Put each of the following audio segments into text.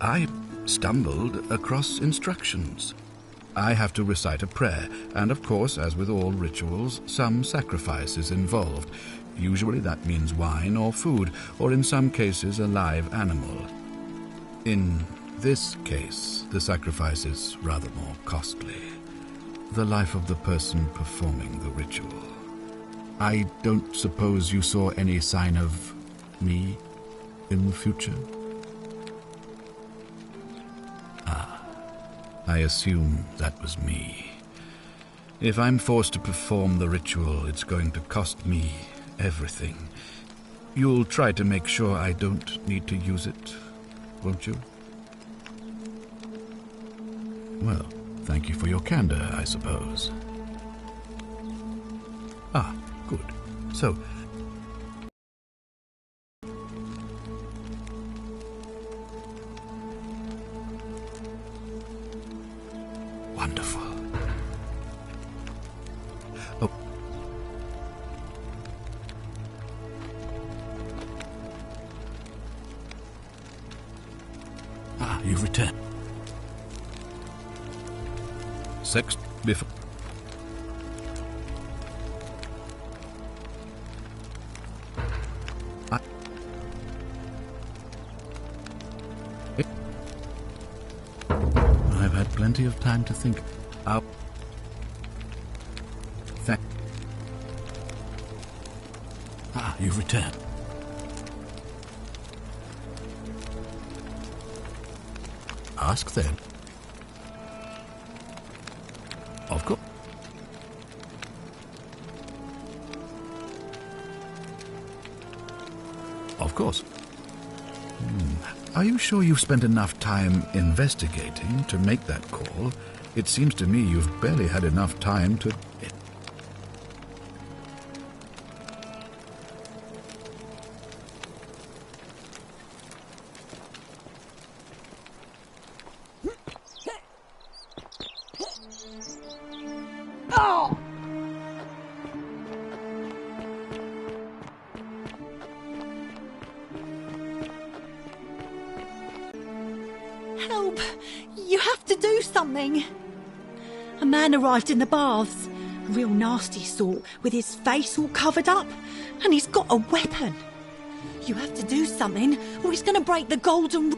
I stumbled across instructions. I have to recite a prayer, and of course, as with all rituals, some sacrifice is involved. Usually that means wine or food, or in some cases a live animal. In this case, the sacrifice is rather more costly. The life of the person performing the ritual. I don't suppose you saw any sign of me in the future? I assume that was me. If I'm forced to perform the ritual, it's going to cost me everything. You'll try to make sure I don't need to use it, won't you? Well, thank you for your candor, I suppose. Good. So, wonderful. Oh. You've returned. Sex before. I've had plenty of time to think. You've returned. Ask then. Of course. Of course. Are you sure you've spent enough time investigating to make that call? It seems to me you've barely had enough time to... Help! You have to do something! A man arrived in the baths, a real nasty sort, with his face all covered up, and he's got a weapon. You have to do something, or he's going to break the golden...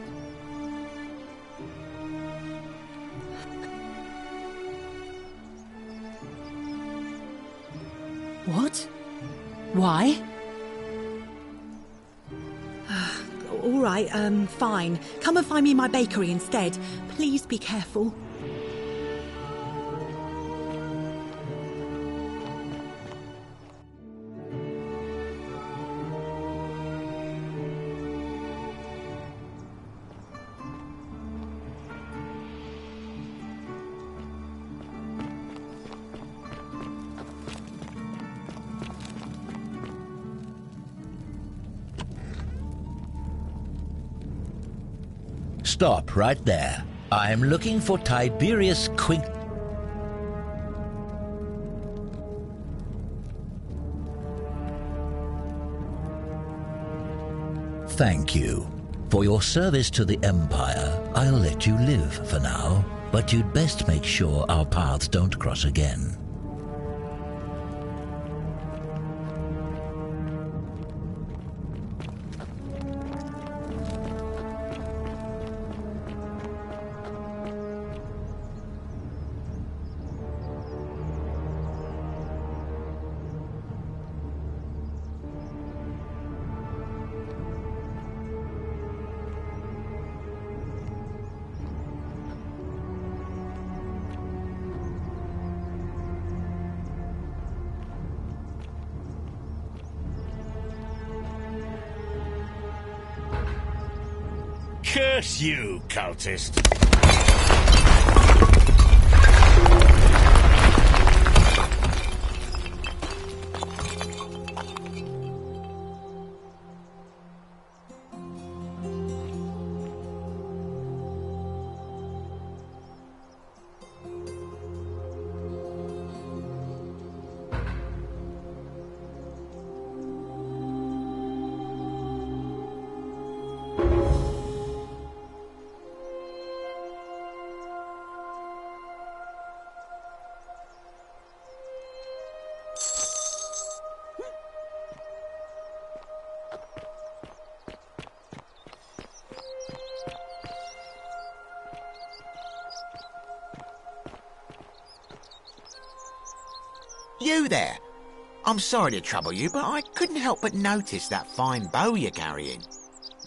What? Why? All right, fine. Come and find me in my bakery instead. Please be careful. Stop right there. I'm looking for Tiberius Quint... Thank you. For your service to the Empire, I'll let you live for now, but you'd best make sure our paths don't cross again. Curse you, cultist! you there? I'm sorry to trouble you, but I couldn't help but notice that fine bow you're carrying.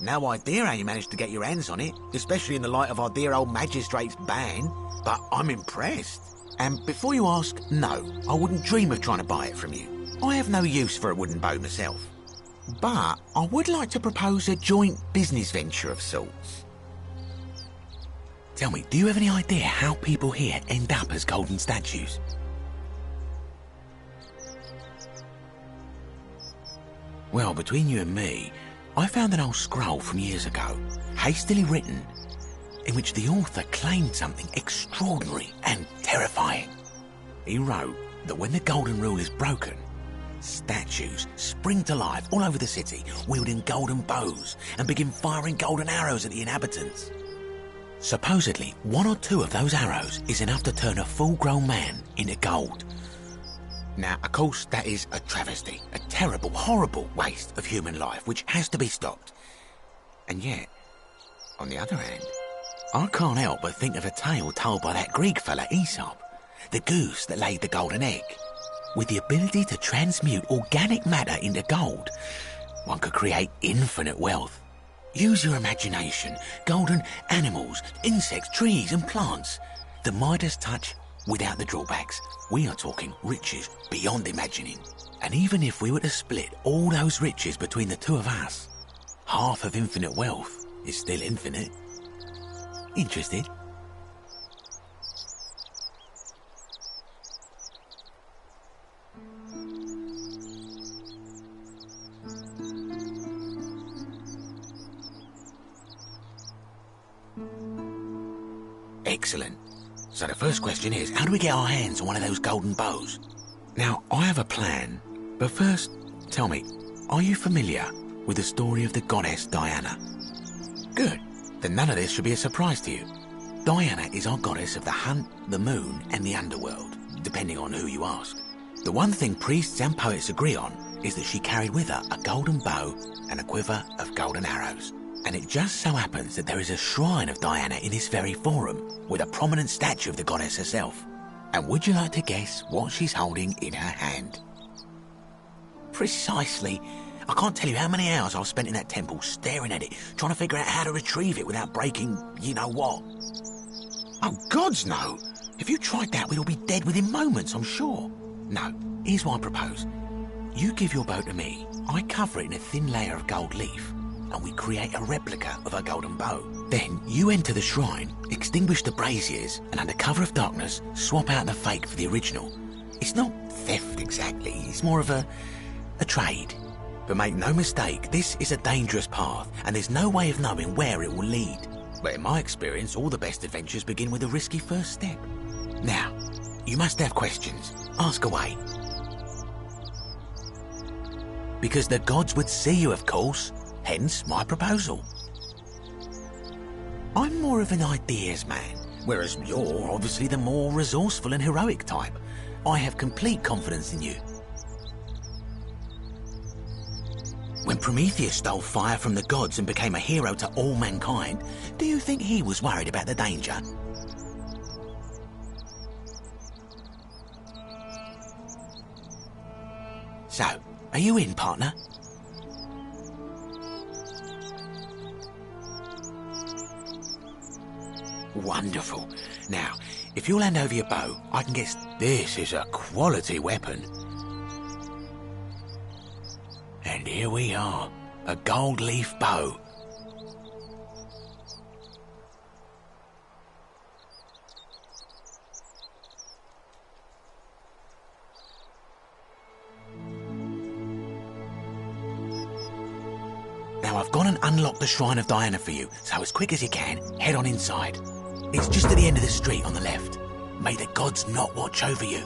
No idea how you managed to get your hands on it, especially in the light of our dear old magistrate's ban, but I'm impressed. And before you ask, no, I wouldn't dream of trying to buy it from you. I have no use for a wooden bow myself. But I would like to propose a joint business venture of sorts. Tell me, do you have any idea how people here end up as golden statues? Well, between you and me, I found an old scroll from years ago, hastily written, in which the author claimed something extraordinary and terrifying. He wrote that when the golden rule is broken, statues spring to life all over the city, wielding golden bows and begin firing golden arrows at the inhabitants. Supposedly, 1 or 2 of those arrows is enough to turn a full-grown man into gold. Now, of course, that is a travesty, a terrible, horrible waste of human life, which has to be stopped. And yet, on the other hand, I can't help but think of a tale told by that Greek fella Aesop, the goose that laid the golden egg. With the ability to transmute organic matter into gold, one could create infinite wealth. Use your imagination, golden animals, insects, trees and plants. The Midas touch without the drawbacks. We are talking riches beyond imagining. And even if we were to split all those riches between the 2 of us, half of infinite wealth is still infinite. Interested? Excellent. So the first question is, how do we get our hands on one of those golden bows? Now, I have a plan, but first, tell me, are you familiar with the story of the goddess Diana? Good. Then none of this should be a surprise to you. Diana is our goddess of the hunt, the moon, and the underworld, depending on who you ask. The one thing priests and poets agree on is that she carried with her a golden bow and a quiver of golden arrows. And it just so happens that there is a shrine of Diana in this very forum, with a prominent statue of the goddess herself. And would you like to guess what she's holding in her hand? Precisely. I can't tell you how many hours I've spent in that temple staring at it, trying to figure out how to retrieve it without breaking you-know-what. Oh, gods, no! If you tried that, we'd all be dead within moments, I'm sure. No, here's what I propose. You give your bow to me, I cover it in a thin layer of gold leaf, and we create a replica of her golden bow. Then you enter the shrine, extinguish the braziers, and under cover of darkness, swap out the fake for the original. It's not theft exactly, it's more of a trade. But make no mistake, this is a dangerous path, and there's no way of knowing where it will lead. But in my experience, all the best adventures begin with a risky first step. Now, you must have questions. Ask away. Because the gods would see you, of course. Hence my proposal. I'm more of an ideas man, whereas you're obviously the more resourceful and heroic type. I have complete confidence in you. When Prometheus stole fire from the gods and became a hero to all mankind, do you think he was worried about the danger? So, are you in, partner? Wonderful. Now, if you'll hand over your bow, I can guess this is a quality weapon. And here we are, a gold leaf bow. Now I've gone and unlocked the Shrine of Diana for you, so as quick as you can, head on inside. It's just at the end of the street on the left. May the gods not watch over you.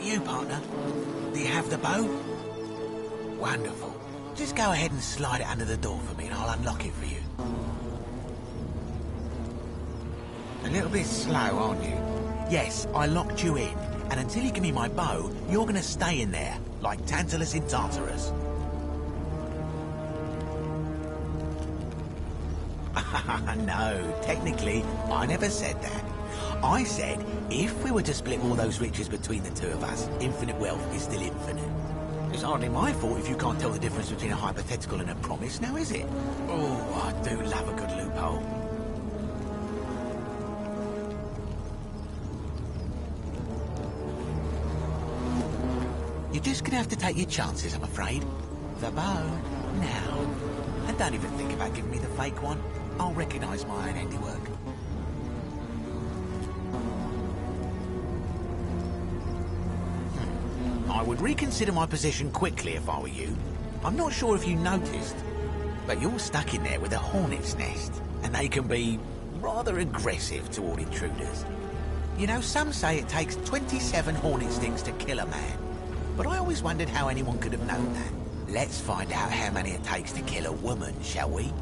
You, partner. Do you have the bow? Wonderful. Just go ahead and slide it under the door for me and I'll unlock it for you. A little bit slow, aren't you? Yes, I locked you in. And until you give me my bow, you're going to stay in there, like Tantalus in Tartarus. No, technically, I never said that. I said, if we were to split all those riches between the two of us, infinite wealth is still infinite. It's hardly my fault if you can't tell the difference between a hypothetical and a promise, now is it? Oh, I do love a good loophole. You're just gonna have to take your chances, I'm afraid. The bow, now. And don't even think about giving me the fake one. I'll recognise my own handiwork. I would reconsider my position quickly if I were you. I'm not sure if you noticed, but you're stuck in there with a hornet's nest, and they can be rather aggressive toward intruders. You know, some say it takes 27 hornet stings to kill a man, but I always wondered how anyone could have known that. Let's find out how many it takes to kill a woman, shall we?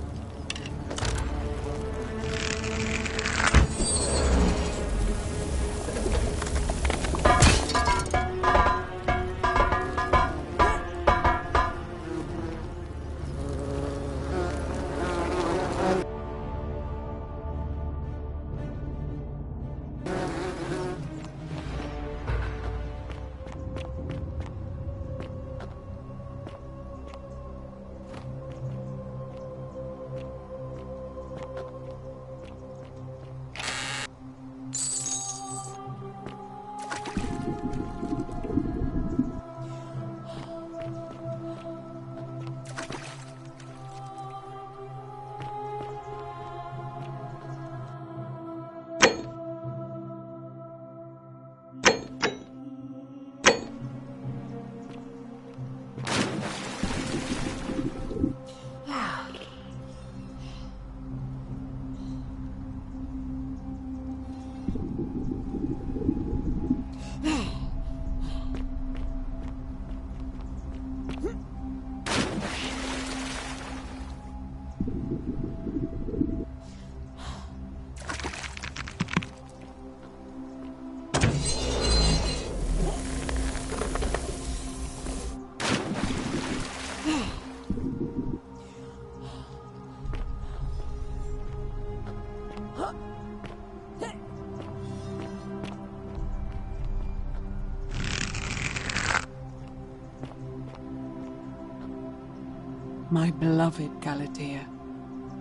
My beloved Galatea,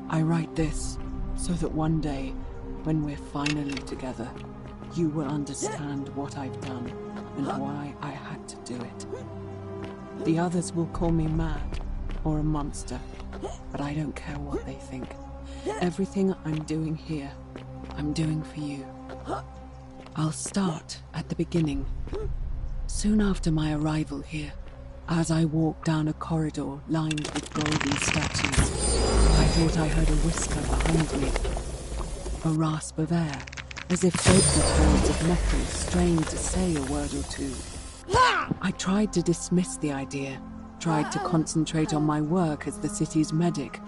I write this so that one day, when we're finally together, you will understand what I've done and why I had to do it. The others will call me mad or a monster, but I don't care what they think. Everything I'm doing here, I'm doing for you. I'll start at the beginning. Soon after my arrival here, as I walked down a corridor lined with golden statues, I thought I heard a whisper behind me. A rasp of air, as if vocal cords of metal strained to say a word or two. I tried to dismiss the idea, tried to concentrate on my work as the city's medic,